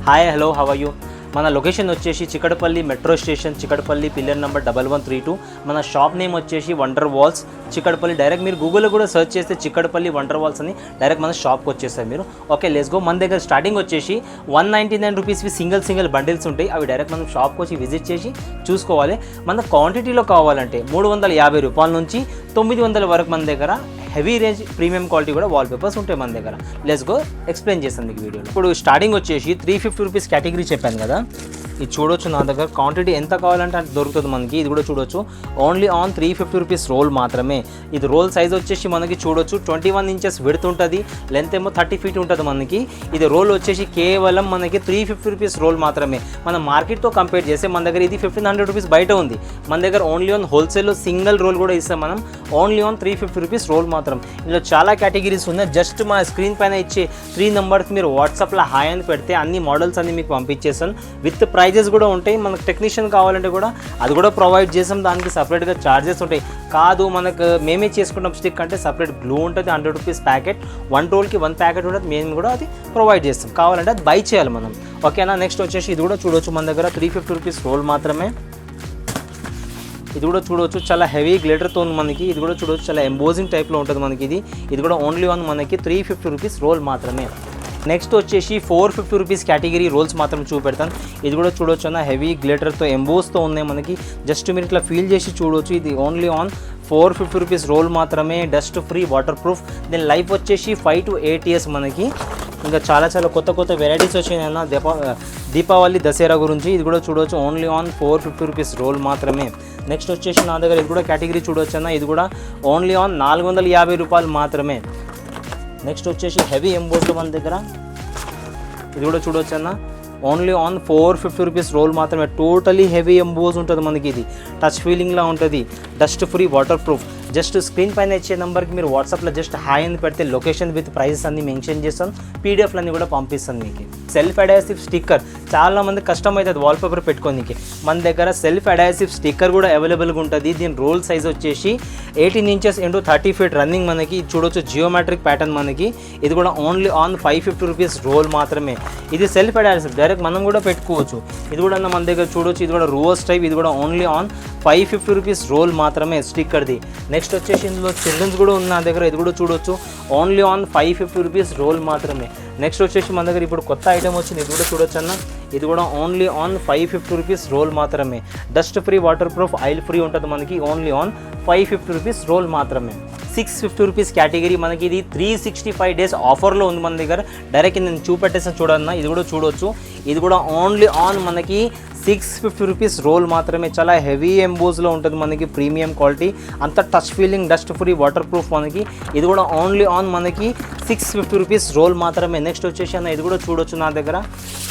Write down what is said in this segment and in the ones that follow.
Hi hello how are you. మన location వచ్చేసి Chikkadpally metro station, Chikkadpally pillar number 1132. మన shop name వచ్చేసి వండర్ వాల్స్ చిక్కడపల్లి. డైరెక్ట్ మీరు గూగుల్లో కూడా సెర్చ్ చేస్తే చిక్కడపల్లి వండర్ వాల్స్ అని డైరెక్ట్ మన షాప్కి వచ్చేస్తారు మీరు. Okay let's go. మన దగ్గర స్టార్టింగ్ వచ్చేసి 199 రూపీస్వి సింగిల్ బండిల్స్ ఉంటాయి. అవి డైరెక్ట్ మనం షాప్కి వచ్చి విజిట్ చేసి చూసుకోవాలి. మన క్వాంటిటీలో కావాలంటే 350 రూపాయల నుంచి 900 వరకు మన దగ్గర హెవీ రేంజ్ ప్రీమియం క్వాలిటీ కూడా వాల్ పేపర్స్ ఉంటాయి మన దగ్గర. లెట్స్ గో ఎక్స్ప్లెయిన్ చేస్తాను మీకు వీడియోలో. ఇప్పుడు స్టార్టింగ్ వచ్చేసి 350 రూపీస్ కేటగిరీ చెప్పాను కదా, ఇది చూడొచ్చు. నా దగ్గర క్వాంటిటీ ఎంత కావాలంటే అది దొరుకుతుంది మనకి. ఇది కూడా చూడొచ్చు, ఓన్లీ ఆన్ 350 రూపీస్ రోల్ మాత్రమే. ఇది రోల్ సైజ్ వచ్చేసి మనకి చూడొచ్చు 21 ఇంచెస్ విడ్త్ ఉంటుంది, లెంత్ ఏమో 30 ఫీట్ ఉంటుంది మనకి. ఇది రోల్ వచ్చేసి కేవలం మనకి 350 రూపీస్ రోల్ మాత్రమే. మనం మార్కెట్తో కంపేర్ చేస్తే మన దగ్గర ఇది 1500 రూపీస్ బయట ఉంది. మన దగ్గర ఓన్లీ ఆన్ హోల్సేల్లో సింగిల్ రోల్ కూడా ఇస్తాం మనం, ఓన్లీ ఆన్ 350 రూపీస్ రోల్ మాత్రం. ఇందులో చాలా కేటగిరీస్ ఉన్నాయి. జస్ట్ మా స్క్రీన్ పైన ఇచ్చే 3 నెంబర్స్ మీరు వాట్సాప్లో హాయ్ అని పెడితే అన్ని మోడల్స్ అన్ని మీకు పంపించేస్తాను. విత్ ప్రైజెస్ కూడా ఉంటాయి. మనకు టెక్నీషియన్ కావాలంటే కూడా అది కూడా ప్రొవైడ్ చేసాం. దానికి సపరేట్గా ఛార్జెస్ ఉంటాయి. కాదు మనకు మేమే చేసుకుంటాం స్టిక్ అంటే సపరేట్ గ్లూ ఉంటుంది, 100 రూపీస్ ప్యాకెట్. 1 రోల్కి 1 ప్యాకెట్ ఉంటుంది, మేము కూడా అది ప్రొవైడ్ చేస్తాం. కావాలంటే అది బై చేయాలి మనం. ఓకేనా. నెక్స్ట్ వచ్చేసి ఇది కూడా చూడొచ్చు మన దగ్గర 350 రూపీస్ రోల్ మాత్రమే. ఇది కూడా చూడవచ్చు, చాలా హెవీ గ్లిటర్తో మనకి. ఇది కూడా చూడవచ్చు, చాలా ఎంబోజింగ్ టైప్లో ఉంటుంది మనకి. ఇది కూడా ఓన్లీ వన్ మనకి 350 రూపీస్ రోల్ మాత్రమే. నెక్స్ట్ వచ్చేసి 450 రూపీస్ కేటగిరీ రోల్స్ మాత్రం చూపెడతాను. ఇది కూడా చూడవచ్చు అన్న, హెవీ గ్లిటర్తో ఎంబోస్తో ఉన్నాయి మనకి. జస్ట్ మీరు ఇట్లా ఫీల్ చేసి చూడవచ్చు. ఇది ఓన్లీ ఆన్ 450 రూపీస్ రోల్ మాత్రమే. Dust free, water proof. దీని లైఫ్ వచ్చేసి 5 to 8 years మనకి. ఇంకా చాలా కొత్త వెరైటీస్ వచ్చాయన్న దీపావళి దసరా గురించి. ఇది కూడా చూడవచ్చు, ఓన్లీ ఆన్ 450 రూపీస్ రోల్ మాత్రమే. నెక్స్ట్ వచ్చేసి నా దగ్గర ఇది కూడా కేటగిరీ చూడవచ్చు అన్న, ఇది కూడా ఓన్లీ ఆన్ 450 రూపాయలు మాత్రమే. నెక్స్ట్ వచ్చేసి హెవీ ఎంబోస్లో మన దగ్గర ఇది కూడా చూడవచ్చు అన్న, ఓన్లీ ఆన్ 450 రూపీస్ రోల్ మాత్రమే. టోటలీ హెవీ ఎంబోస్ ఉంటుంది మనకి. ఇది టచ్ ఫీలింగ్లా ఉంటుంది, dust free, water proof. Just screen పైన ఇచ్చే నెంబర్కి మీరు వాట్సాప్లో జస్ట్ హాయ్ అని పెడితే లొకేషన్ విత్ ప్రైసెస్ అన్ని మెన్షన్ చేస్తాను, పీడిఎఫ్లన్నీ కూడా పంపిస్తాను మీకు. సెల్ఫ్ అడాసివ్ స్టిక్కర్ చాలా మంది కష్టం అవుతుంది వాల్పేపర్ పెట్టుకోనికి. మన దగ్గర సెల్ఫ్ అడాసివ్ స్టిక్కర్ కూడా అవైలబుల్గా ఉంటుంది. దీని రోల్ సైజ్ వచ్చేసి 18 ఇంచెస్ ఇంటూ 30 ఫీట్ రన్నింగ్ మనకి. చూడొచ్చు జియోమెట్రిక్ ప్యాటర్న్ మనకి. ఇది కూడా ఓన్లీ ఆన్ 550 రూపీస్ రోల్ మాత్రమే. ఇది సెల్ఫ్ అడాసివ్, డైరెక్ట్ మనం కూడా పెట్టుకోవచ్చు. ఇది కూడా మన దగ్గర చూడొచ్చు, ఇది కూడా రువర్స్ టైప్. ఇది కూడా ఓన్లీ ఆన్ 550 రూపీస్ రోల్ మాత్రమే స్టిక్కర్ది. నెక్స్ట్ వచ్చేసి ఇందులో చిల్డ్రన్స్ కూడా ఉన్న నా దగ్గర. ఇది కూడా చూడొచ్చు, ఓన్లీ ఆన్ 550 రూపీస్ రోల్ మాత్రమే. నెక్స్ట్ వచ్చేసి మన దగ్గర ఇప్పుడు కొత్త ఐటమ్ వచ్చింది. ఇది కూడా చూడొచ్చు అన్న, ఇది కూడా ఓన్లీ ఆన్ 550 రూపీస్ రోల్ మాత్రమే. Dust free, water proof, oil free ఉంటుంది మనకి. ఓన్లీ ఆన్ 550 రూపీస్ రోల్ మాత్రమే. 650 రూపీస్ కేటగిరీ మనకి. ఇది 365 days ఆఫర్లో ఉంది మన దగ్గర. డైరెక్ట్ నేను చూపెట్టేసాను చూడన్నా. ఇది కూడా చూడొచ్చు, ఇది కూడా ఓన్లీ ఆన్ మనకి 650 రూపీస్ రోల్ మాత్రమే. చాలా హెవీ ఎంబోస్లో ఉంటుంది మనకి, ప్రీమియం క్వాలిటీ. అంత touch feeling, dust free, water proof మనకి. ఇది కూడా ఓన్లీ ఆన్ మనకి 650 రూపీస్ రోల్ మాత్రమే. నెక్స్ట్ వచ్చేసి అన్న, ఇది కూడా చూడొచ్చు నా దగ్గర.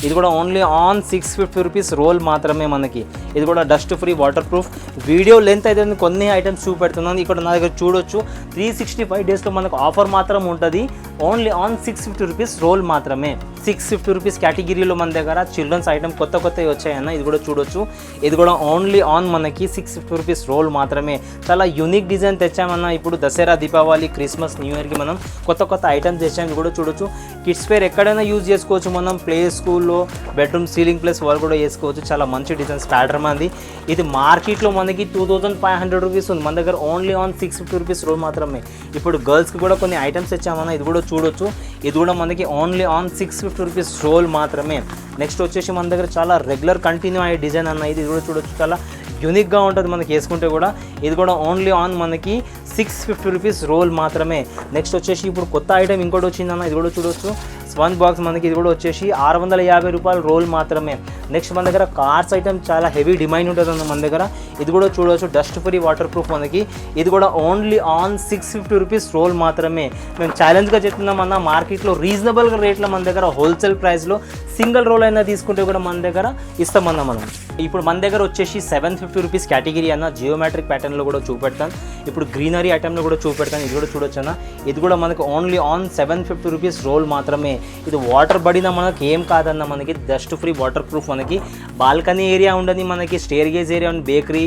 ఇది కూడా ఓన్లీ ఆన్ 650 రూపీస్ రోల్ మాత్రమే మనకి. ఇది కూడా dust free, water proof. Video length అయితే కొన్ని ఐటమ్స్ చూపెడుతున్నాను. ఇక్కడ నా దగ్గర చూడొచ్చు 365 డేస్లో మనకు ఆఫర్ మాత్రం ఉంటుంది. ఓన్లీ ఆన్ 650 రూపీస్ రోల్ మాత్రమే. 650 రూపీస్ కేటగిరీలో మన దగ్గర చిల్డ్రన్స్ ఐటమ్ కొత్తవి వచ్చాయన్న. ఇది కూడా చూడొచ్చు, ఇది కూడా ఓన్లీ ఆన్ మనకి 650 రూపీస్ రోల్ మాత్రమే. చాలా యూనిక్ డిజైన్ తెచ్చామన్నా. ఇప్పుడు దసరా, దీపావళి, క్రిస్మస్, న్యూ ఇయర్కి మనం కొత్త ఐటమ్స్ తెచ్చాము. ఇది కూడా చూడొచ్చు, కిడ్స్ వేర్ ఎక్కడైనా యూజ్ చేసుకోవచ్చు మనం. ప్లే స్కూల్లో, బెడ్రూమ్, సీలింగ్ ప్లేస్ వాళ్ళు కూడా వేసుకోవచ్చు. చాలా మంచి డిజైన్స్ ప్యాటర్న్ అది. ఇది మార్కెట్లో మనకి 2500 రూపీస్ ఉంది, మన దగ్గర ఓన్లీ ఆన్ 650 రూపీస్ రోల్ మాత్రమే. ఇప్పుడు గర్ల్స్కి కూడా కొన్ని ఐటమ్స్ తెచ్చామన్నా. ఇది కూడా చూడొచ్చు, ఇది కూడా మనకి ఓన్లీ ఆన్ 650 రూపీస్ రోల్ మాత్రమే. నెక్స్ట్ వచ్చేసి మన దగ్గర చాలా రెగ్యులర్ కంటిన్యూ అయ్యే డిజైన్ అన్న. ఇది కూడా చూడొచ్చు, చాలా యూనిక్గా ఉంటుంది మనకి వేసుకుంటే కూడా. ఇది కూడా ఓన్లీ ఆన్ మనకి 650 రూపీస్ రోల్ మాత్రమే. నెక్స్ట్ వచ్చేసి ఇప్పుడు కొత్త ఐటమ్ ఇంకోటి వచ్చిందన్న. ఇది కూడా చూడొచ్చు, స్పంజ్ బాక్స్ మనకి. ఇది కూడా వచ్చేసి 650 రూపాయలు రోల్ మాత్రమే. నెక్స్ట్ మన దగ్గర కార్స్ ఐటమ్ చాలా హెవీ డిమాండ్ ఉంటుంది అన్న మన దగ్గర. ఇది కూడా చూడవచ్చు, డస్ట్ ఫ్రీ, వాటర్ ప్రూఫ్ మనకి. ఇది కూడా ఓన్లీ ఆన్ 650 రూపీస్ రోల్ మాత్రమే. మేము ఛాలెంజ్గా చెప్తున్నామన్నా, మార్కెట్లో రీజనబుల్గా రేట్లో మన దగ్గర హోల్సేల్ ప్రైస్లో సింగిల్ రోల్ అయినా తీసుకుంటే కూడా మన దగ్గర ఇస్తామన్నా మనం. ఇప్పుడు మన దగ్గర వచ్చేసి 750 రూపీస్ కేటగిరీ అన్న. జియోమెట్రిక్ ప్యాటర్న్లో కూడా చూపెడతాను. ఇప్పుడు గ్రీనరీ ఐటమ్లో కూడా చూపెడతాను. ఇది కూడా చూడొచ్చు అన్న. ఇది కూడా మనకి ఓన్లీ ఆన్ 750 రూపీస్ రోల్ మాత్రమే. ఇది వాటర్ పడినా మనకి ఏం కాదన్న, మనకి డస్ట్ ఫ్రీ, వాటర్ ప్రూఫ్ మనకి బాల్కనీ ఏరియా ఉండని, మనకి స్టేర్ గేజ్ ఏరియా ఉంది, బేకరీ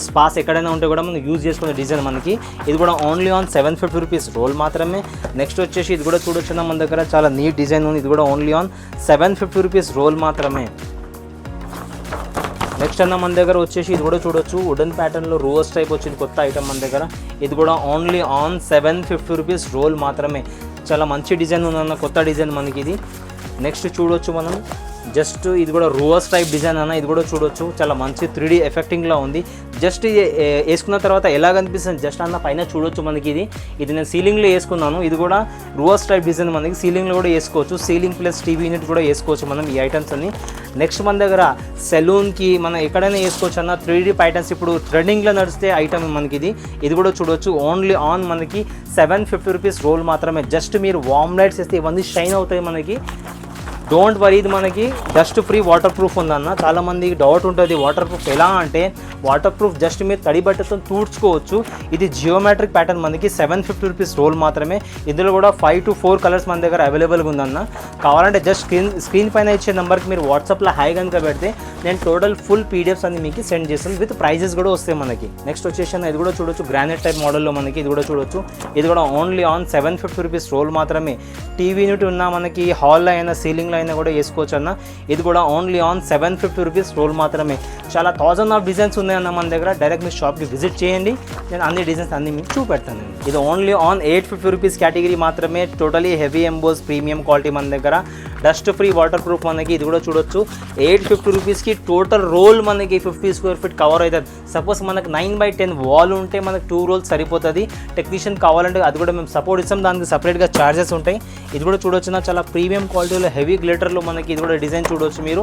స్పాస్ ఎక్కడైనా ఉంటే కూడా మనం యూజ్ చేసుకునే డిజైన్ మనకి. ఇది కూడా ఓన్లీ ఆన్ 750 రూపీస్ రోల్ మాత్రమే. నెక్స్ట్ వచ్చేసి ఇది కూడా చూడొచ్చు మన దగ్గర చాలా నీట్ డిజైన్ ఉంది. ఇది కూడా ఓన్లీ ఆన్ 750 రూపీస్ రోల్ మాత్రమే. నెక్స్ట్ అన్న మన దగ్గర వచ్చేసి ఇది కూడా చూడొచ్చు, వుడెన్ ప్యాటర్న్లో రోస్ టైప్ వచ్చింది కొత్త ఐటమ్ మన దగ్గర. ఇది కూడా ఓన్లీ ఆన్ 750 రూపీస్ రోల్ మాత్రమే. చాలా మంచి డిజైన్ ఉందన్న, కొత్త డిజైన్ మనకి ఇది. నెక్స్ట్ చూడొచ్చు మనం జస్ట్ ఇది కూడా రోస్ టైప్ డిజైన్ అన్న. ఇది కూడా చూడొచ్చు, చాలా మంచి 3D ఎఫెక్టింగ్లో ఉంది. జస్ట్ ఇది వేసుకున్న తర్వాత ఎలా కనిపిస్తుంది జస్ట్ అన్న పైన చూడొచ్చు మనకి. ఇది నేను సీలింగ్లో వేసుకున్నాను. ఇది కూడా రోస్ టైప్ డిజైన్ మనకి సీలింగ్లో కూడా వేసుకోవచ్చు. సీలింగ్ ప్లస్ టీవీ యూనిట్ కూడా వేసుకోవచ్చు మనం ఈ ఐటమ్స్ అన్ని. నెక్స్ట్ మన దగ్గర సెలూన్కి మనం ఎక్కడైనా వేసుకోవచ్చు అన్న 3D ప్యాటర్న్స్ ఇప్పుడు ట్రెండింగ్లో నడిస్తే ఐటమ్ మనకి ఇది కూడా చూడొచ్చు. ఓన్లీ ఆన్ మనకి 750 రూపీస్ రోల్ మాత్రమే. జస్ట్ మీరు వామ్ లైట్స్ వేస్తే ఇవన్నీ షైన్ అవుతాయి మనకి. డోంట్ వరీ, ఇది మనకి డస్ట్ ఫ్రీ వాటర్ ప్రూఫ్ ఉందన్న. చాలామందికి డౌట్ ఉంటుంది వాటర్ ప్రూఫ్ ఎలా అంటే, వాటర్ ప్రూఫ్ జస్ట్ మీరు తడి బట్టతో తూడ్చుకోవచ్చు. ఇది జియోమెట్రిక్ ప్యాటర్న్ మనకి 750 రూపీస్ రోల్ మాత్రమే. ఇందులో కూడా 5 to 4 కలర్స్ మన దగ్గర అవైలబుల్గా ఉందన్న. కావాలంటే జస్ట్ స్క్రీన్ పైన ఇచ్చే నెంబర్కి మీరు వాట్సాప్లో హై కనుక పెడితే నేను టోటల్ ఫుల్ పీడిఎఫ్స్ అన్ని మీకు సెండ్ చేస్తాను, విత్ ప్రైజెస్ కూడా వస్తాయి మనకి. నెక్స్ట్ వచ్చేసి ఇది కూడా చూడొచ్చు, గ్రానైట్ టైప్ మోడల్లో మనకి. ఇది కూడా చూడొచ్చు, ఇది కూడా ఓన్లీ ఆన్ 750 రూపీస్ రోల్ మాత్రమే. టీవీ యూనిట్ ఉన్న మనకి హాల్లో అయినా సీలింగ్లో అయినా కూడా వేసుకోవచ్చు అన్న. ఇది కూడా ఓన్లీ ఆన్ 750 రూపీస్ రోల్ మాత్రమే. చాలా 1000 ఆఫ్ డిజైన్స్ ఉన్నాయన్న మన దగ్గర. డైరెక్ట్ మీ షాప్కి విజిట్ చేయండి, నేను అన్ని డిజైన్స్ అన్ని మీకు చూపెడతాను. ఇది ఓన్లీ ఆన్ 850 రూపీస్ కేటగిరీ మాత్రమే. Totally heavy emboss premium quality మన దగ్గర, డస్ట్ ఫ్రీ వాటర్ ప్రూఫ్ మనకి. ఇది కూడా చూడొచ్చు, 850 రూపీస్కి టోటల్ రోల్ మనకి 50 స్క్వేర్ ఫీట్ కవర్ అవుతుంది. సపోజ్ మనకు 9x10 వాల్ ఉంటే మనకు 2 రోల్స్ సరిపోతుంది. టెక్నీషియన్ కావాలంటే అది కూడా మేము సపోర్ట్ ఇస్తాం, దానికి సపరేట్గా ఛార్జెస్ ఉంటాయి. ఇది కూడా చూడొచ్చు నా, చాలా ప్రీమియం క్వాలిటీలో హెవీ గ్లిటర్లో మనకి. ఇది కూడా డిజైన్ చూడొచ్చు మీరు,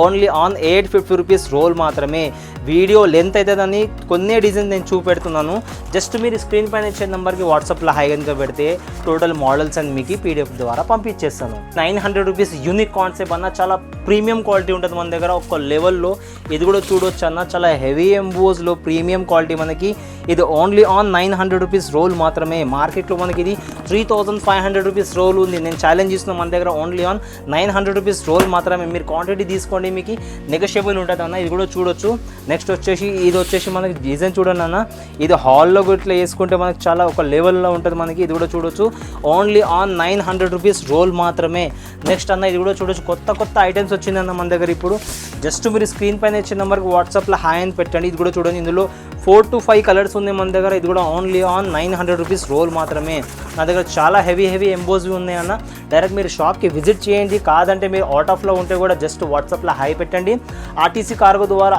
ఓన్లీ ఆన్ 850 రూపీస్ రోల్ మాత్రమే. వీడియో లెంత్ అవుతుందని కొన్ని డిజైన్ నేను చూపెడుతున్నాను. జస్ట్ మీరు స్క్రీన్ పైన ఇచ్చే నెంబర్కి వాట్సాప్లో హై కనుక పెడితే టోటల్ మోడల్స్ అని మీకు PDF ద్వారా పంపించేస్తాను. 900 రూపీస్ యూనిక్ కాన్సెప్ట్ అన్న, చాలా ప్రీమియం క్వాలిటీ ఉంటుంది మన దగ్గర ఒక లెవెల్లో. ఇది కూడా చూడొచ్చు అన్న, చాలా హెవీ ఎంబోస్లో ప్రీమియం క్వాలిటీ మనకి. ఇది ఓన్లీ ఆన్ 900 రూపీస్ రోల్ మాత్రమే. మార్కెట్లో మనకి ఇది 3500 రూపీస్ రోల్ ఉంది. నేను ఛాలెంజ్ చేస్తున్నాను, మన దగ్గర ఓన్లీ ఆన్ 900 రూపీస్ రోల్ మాత్రమే. మీరు క్వాంటిటీ తీసుకోండి, మీకు నెగోషియబుల్ ఉంటుంది అన్న. ఇది కూడా చూడొచ్చు. నెక్స్ట్ వచ్చేసి ఇది వచ్చేసి మనకి డిజైన్ చూడండి అన్న, ఇది హాల్లో ఇట్లా వేసుకుంటే మనకి చాలా ఒక లెవెల్లో ఉంటుంది మనకి. ఇది కూడా చూడొచ్చు, ఓన్లీ ఆన్ 900 రూపీస్ రోల్ మాత్రమే. నెక్స్ట్ అన్న ఇది కూడా చూడొచ్చు, కొత్త ఐటమ్స్ వచ్చిందన్న మన దగ్గర ఇప్పుడు. జస్ట్ మీరు స్క్రీన్ పైన ఇచ్చే నెంబర్కి వాట్సాప్లో హాయ్ అని పెట్టండి. ఇది కూడా చూడండి, ఇందులో 4 to 5 కలర్స్ ఉన్నాయి మన దగ్గర. ఇది కూడా ఓన్లీ ఆన్ 900 రూపీస్ రోల్ మాత్రమే. నా దగ్గర చాలా హెవీ ఎంబోస్వి ఉన్నాయి అన్న. డైరెక్ట్ మీరు షాప్కి విజిట్ చేయండి, కాదంటే మీరు అవుట్ ఆఫ్లో ఉంటే కూడా జస్ట్ వాట్సాప్లో హై పెట్టండి. RTC కార్గో ద్వారా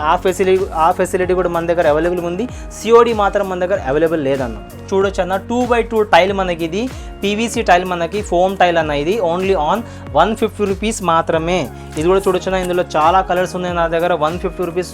ఆ ఫెసిలిటీ కూడా మన దగ్గర అవైలబుల్ ఉంది. COD మాత్రం మన దగ్గర అవైలబుల్ లేదన్న. చూడొచ్చు అన్న, 2x2 టైల్ మనకి. ఇది PVC టైల్ మనకి, ఫోమ్ టైల్ అన్న. ఇది ఓన్లీ ఆన్ 150 రూపీస్ మాత్రమే. ఇది కూడా చూడొచ్చు అన్న, ఇందులో చాలా కలర్స్ ఉన్నాయి నా దగ్గర. 150 రూపీస్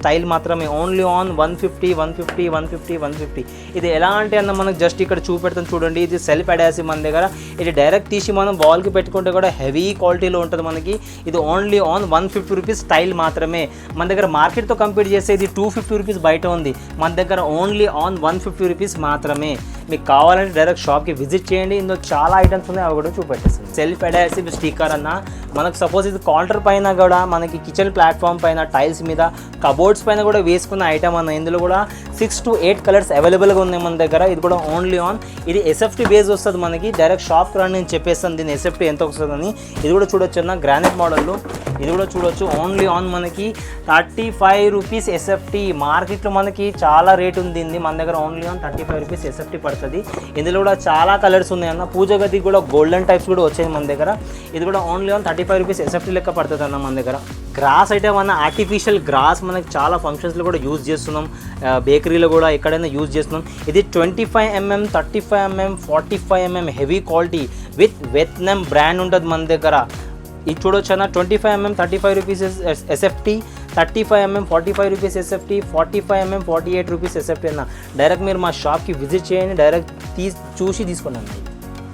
టైల్ మాత్రమే. Only on 150. ఇది ఎలా అంటే అన్న, మనకు జస్ట్ ఇక్కడ చూపెడతాను చూడండి. ఇది సెల్ఫ్ అడాసివ్ మన దగ్గర. ఇది డైరెక్ట్ తీసి మనం వాల్కి పెట్టుకుంటే కూడా హెవీ క్వాలిటీలో ఉంటుంది మనకి. ఇది ఓన్లీ ఆన్ 150 రూపీస్ టైల్ మాత్రమే. మన దగ్గర మార్కెట్తో కంపేర్ చేస్తే ఇది 250 రూపీస్ బయట ఉంది. మన దగ్గర ఓన్లీ ఆన్ 150 రూపీస్ మాత్రమే. మీకు కావాలంటే డైరెక్ట్ షాప్కి విజిట్ చేయండి. ఇందులో చాలా ఐటమ్స్ ఉన్నాయి, అవి కూడా చూపెట్టేస్తాను. సెల్ఫ్ అడాసివ్ స్టిక్కర్ అన్న, మనకు సపోజ్ ఇది కౌంటర్ పైన కూడా, మనకి కిచెన్ ప్లాట్ఫామ్ పైన, టైల్స్ మీద, కబోర్డ్స్ పైన కూడా వేసుకున్న ఐటమ్ అన్న. ఇందులో కూడా 6 to 8 కలర్స్ అవైలబుల్గా ఉన్నాయి మన దగ్గర. ఇది కూడా ఓన్లీ ఆన్, ఇది SFT బేస్ వస్తుంది మనకి. డైరెక్ట్ షాప్కి రండి, నేను చెప్పేస్తాను దీని SFT ఎంత వస్తుందని. ఇది కూడా చూడొచ్చు అన్న, గ్రానైట్ మోడల్లో. ఇది కూడా చూడొచ్చు, ఓన్లీ ఆన్ మనకి 35 రూపీస్ SFT. మార్కెట్లో మనకి చాలా రేట్ ఉంది, మన దగ్గర ఓన్లీ ఆన్ 35 రూపీస్ SFT పడుతుంది. ఇందులో కూడా చాలా కలర్స్ ఉన్నాయి అన్న. పూజ గదికి కూడా గోల్డెన్ టైప్స్ కూడా వచ్చాయి మన దగ్గర. ఇది కూడా ఓన్లీ ఆన్ 35 రూపీస్ SFT లెక్క పడుతుంది అన్న మన దగ్గర. గ్రాస్ ఐటమ్ అన్న, ఆర్టిఫిషియల్ గ్రాస్ మనకి చాలా ఫంక్షన్స్లో కూడా యూజ్ చేస్తున్నాం, బేకరీలో కూడా ఎక్కడైనా యూజ్ చేస్తున్నాం. ఇది 25mm, 35mm, 45mm heavy quality with Vietnam brand ఉంటుంది మన దగ్గర. ఇది చూడొచ్చు అన్న, 25mm 35 rupees SFT, 35mm 45 rupees SFT, 45mm 48 rupees SFT అన్న. డైరెక్ట్ మీరు మా షాప్కి విజిట్ చేయండి, డైరెక్ట్ చూసి తీసుకోండి అన్న.